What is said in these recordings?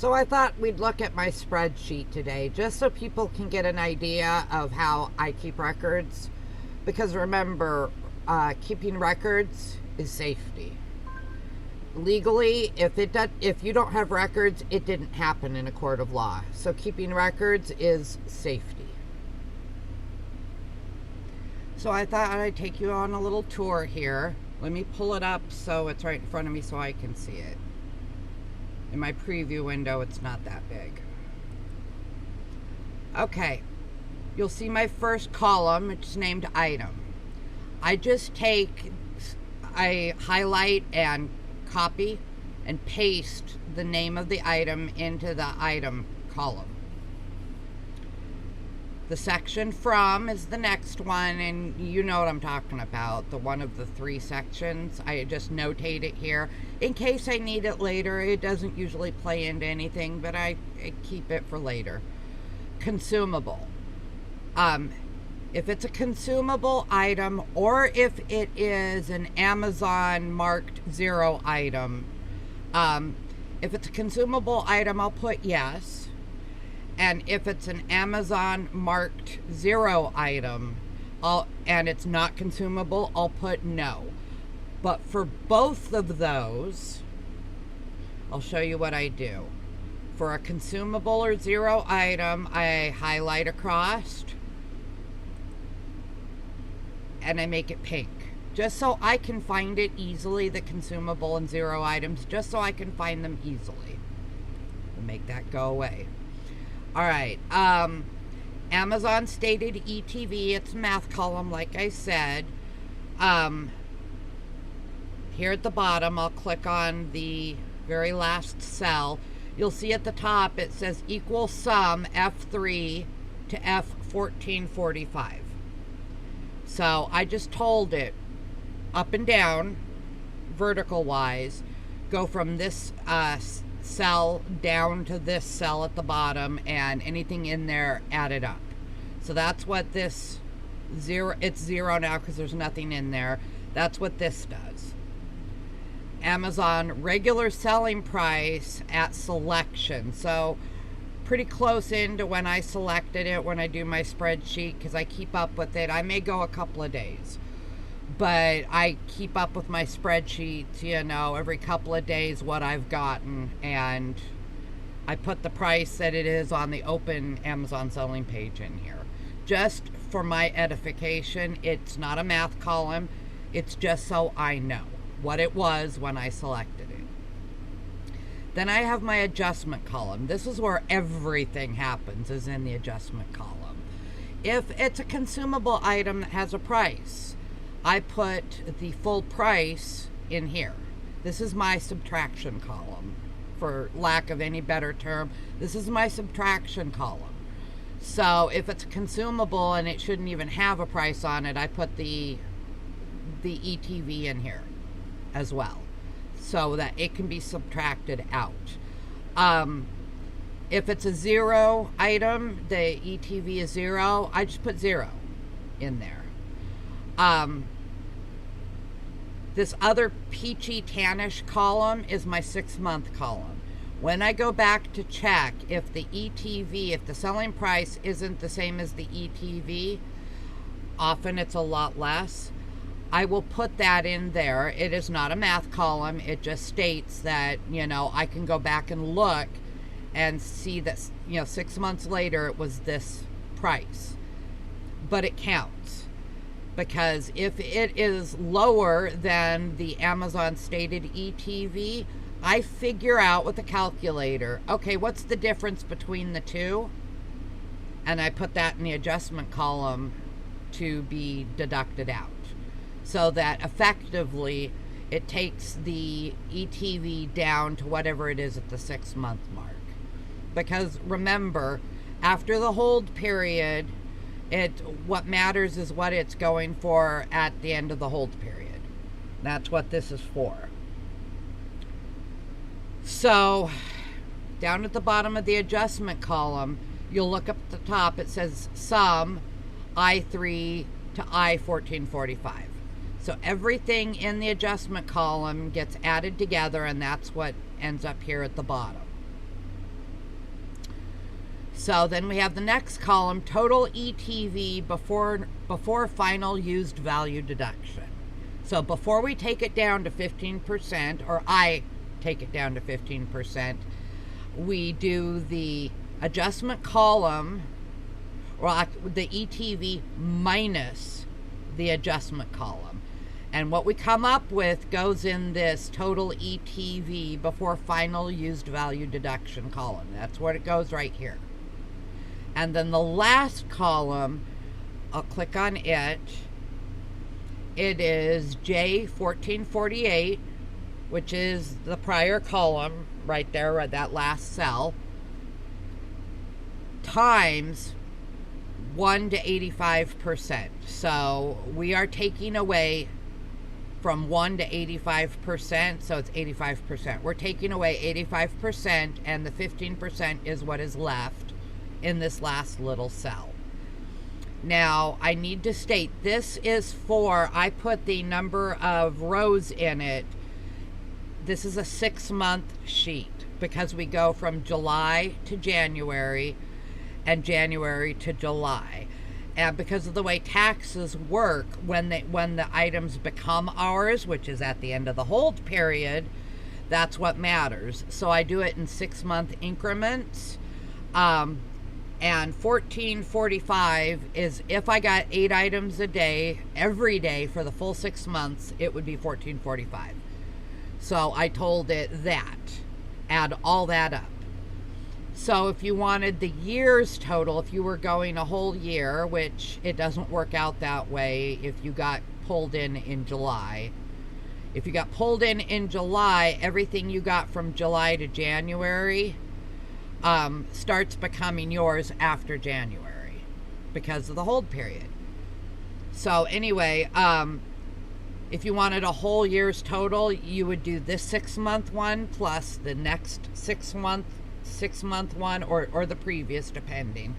So I thought we'd look at my spreadsheet today just so people can get an idea of how I keep records. Because remember, keeping records is safety. Legally, if you don't have records, it didn't happen in a court of law. So keeping records is safety. So I thought I'd take you on a little tour here. Let me pull it up so it's right in front of me so I can see it. In my preview window, it's not that big. Okay, you'll see my first column, it's named item. I highlight and copy and paste the name of the item into the item column. The section from is the next one, and you know what I'm talking about, the one of the three sections. I just notate it here in case I need it later. It doesn't usually play into anything, but I keep it for later. Consumable. If it's a consumable item, or if it is an Amazon marked 0 item, if it's a consumable item, I'll put yes. And if it's an Amazon marked 0 item, and it's not consumable, I'll put no. But for both of those, I'll show you what I do. For a consumable or 0 item, I highlight across and I make it pink, just so I can find it easily, the consumable and 0 items, just so I can find them easily. We'll make that go away. All right, Amazon stated ETV, it's a math column, like I said. Here at the bottom, I'll click on the very last cell. You'll see at the top, it says equal sum F3 to F1445. So I just told it up and down, vertical wise, go from this cell down to this cell at the bottom, and anything in there added up. So that's what this zero, it's 0 now because there's nothing in there. That's what this does. Amazon regular selling price at selection. So pretty close into when I selected it when I do my spreadsheet, because I keep up with it. I may go a couple of days, but I keep up with my spreadsheets, you know, every couple of days what I've gotten, and I put the price that it is on the open Amazon selling page in here. Just for my edification, it's not a math column, it's just so I know what it was when I selected it. Then I have my adjustment column. This is where everything happens, is in the adjustment column. If it's a consumable item that has a price, I put the full price in here. This is my subtraction column, for lack of any better term. This is my subtraction column. So if it's a consumable and it shouldn't even have a price on it, I put the ETV in here as well, so that it can be subtracted out. If it's a 0 item, the ETV is 0, I just put 0 in there. This other peachy tannish column is my 6-month column. When I go back to check if the ETV, if the selling price isn't the same as the ETV, often it's a lot less, I will put that in there. It is not a math column. It just states that, you know, I can go back and look and see that, you know, 6 months later it was this price. But it counts, because if it is lower than the Amazon stated ETV, I figure out with a calculator, okay, what's the difference between the two? And I put that in the adjustment column to be deducted out, so that effectively it takes the ETV down to whatever it is at the 6-month mark. Because remember, after the hold period, what matters is what it's going for at the end of the hold period. That's what this is for. So down at the bottom of the adjustment column, you'll look up at the top, it says sum I3 to I1445. So everything in the adjustment column gets added together, and that's what ends up here at the bottom. So then we have the next column, total ETV before final used value deduction. So before we take it down to 15%, or I take it down to 15%, we do the adjustment column, or the ETV minus the adjustment column. And what we come up with goes in this total ETV before final used value deduction column. That's what it goes right here. And then the last column, I'll click on it. It is J1448, which is the prior column right there, at that last cell, times 1 to 85%. So we are taking away from 1 to 85%, so it's 85%. We're taking away 85%, and the 15% is what is left in this last little cell. Now, I need to state, this is for, I put the number of rows in it. This is a 6-month sheet because we go from July to January and January to July. And because of the way taxes work, when the items become ours, which is at the end of the hold period, that's what matters. So I do it in 6-month increments. And 1445 is if I got 8 items a day, every day for the full 6 months, it would be 1445. So I told it that, add all that up. So if you wanted the year's total, if you were going a whole year, which it doesn't work out that way if you got pulled in July. If you got pulled in July, everything you got from July to January starts becoming yours after January because of the hold period. So anyway, if you wanted a whole year's total, you would do this 6-month one plus the next 6-month one, or the previous, depending.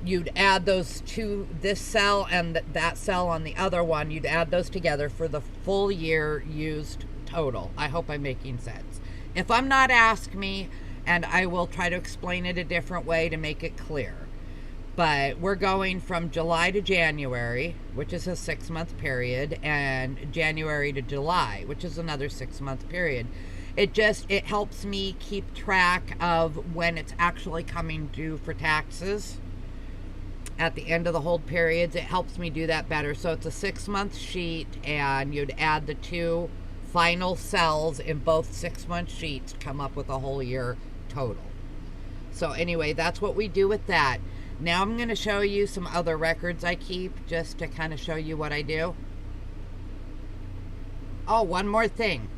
You'd add those to this cell and that cell on the other one. You'd add those together for the full year used total. I hope I'm making sense. If I'm not, ask me, and I will try to explain it a different way to make it clear. But we're going from July to January, which is a 6-month period, and January to July, which is another 6-month period. It helps me keep track of when it's actually coming due for taxes at the end of the hold periods. It helps me do that better. So it's a 6-month sheet, and you'd add the 2 final cells in both 6-month sheets to come up with a whole year total. So anyway, that's what we do with that. Now I'm going to show you some other records I keep, just to kind of show you what I do. Oh, one more thing.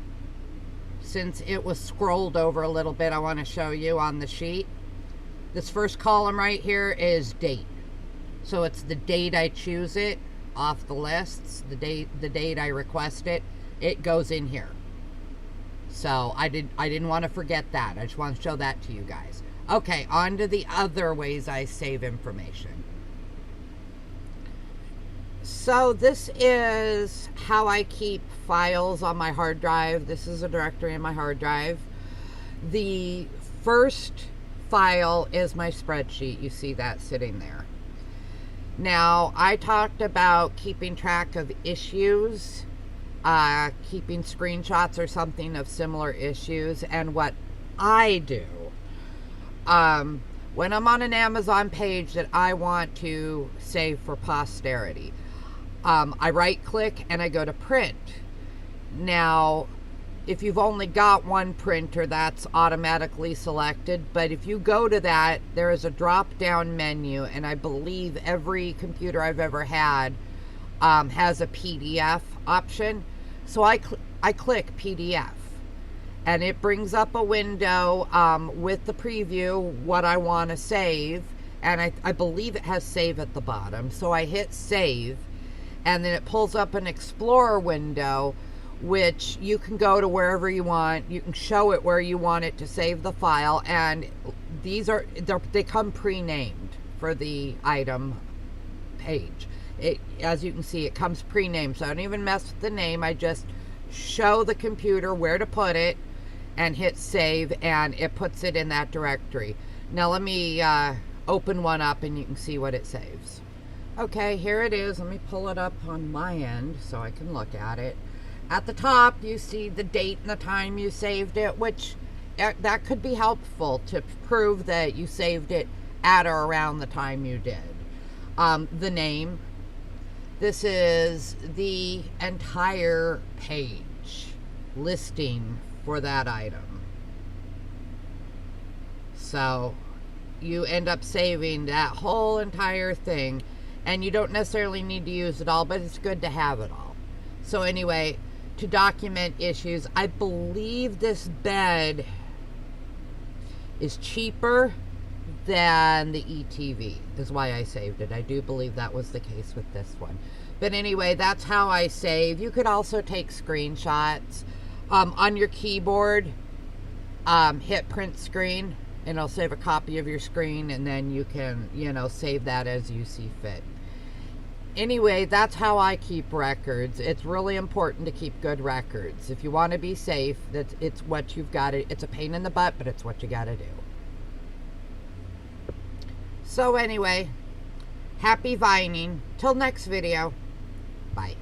Since it was scrolled over a little bit, I want to show you on the sheet. This first column right here is date. So it's the date I choose it off the lists, the date I request it. It goes in here. So I didn't want to forget that. I just want to show that to you guys. Okay, on to the other ways I save information. So this is how I keep files on my hard drive. This is a directory in my hard drive. The first file is my spreadsheet. You see that sitting there. Now, I talked about keeping track of issues, keeping screenshots or something of similar issues, and what I do. When I'm on an Amazon page that I want to save for posterity, I right click and I go to print. Now, if you've only got one printer, that's automatically selected, but if you go to that, there is a drop down menu, and I believe every computer I've ever had has a PDF option. So I click PDF, and it brings up a window with the preview, what I want to save, and I believe it has save at the bottom. So I hit save, and then it pulls up an Explorer window, which you can go to wherever you want. You can show it where you want it to save the file, and they come pre-named for the item page. As you can see, it comes pre-named, so I don't even mess with the name. I just show the computer where to put it and hit save, and it puts it in that directory. Now let me open one up and you can see what it saves. Okay, here it is. Let me pull it up on my end so I can look at it. At the top, you see the date and the time you saved it, which that could be helpful to prove that you saved it at or around the time you did. The name. This is the entire page listing for that item. So you end up saving that whole entire thing, and you don't necessarily need to use it all, but it's good to have it all. So anyway, to document issues, I believe this bed is cheaper than the ETV, is why I saved it. I do believe that was the case with this one. But anyway, that's how I save. You could also take screenshots. On your keyboard, hit print screen, and it'll save a copy of your screen, and then you can, save that as you see fit. Anyway, that's how I keep records. It's really important to keep good records. If you want to be safe, it's what you've got to. It's a pain in the butt, but it's what you got to do. So anyway, happy vining. Till next video. Bye.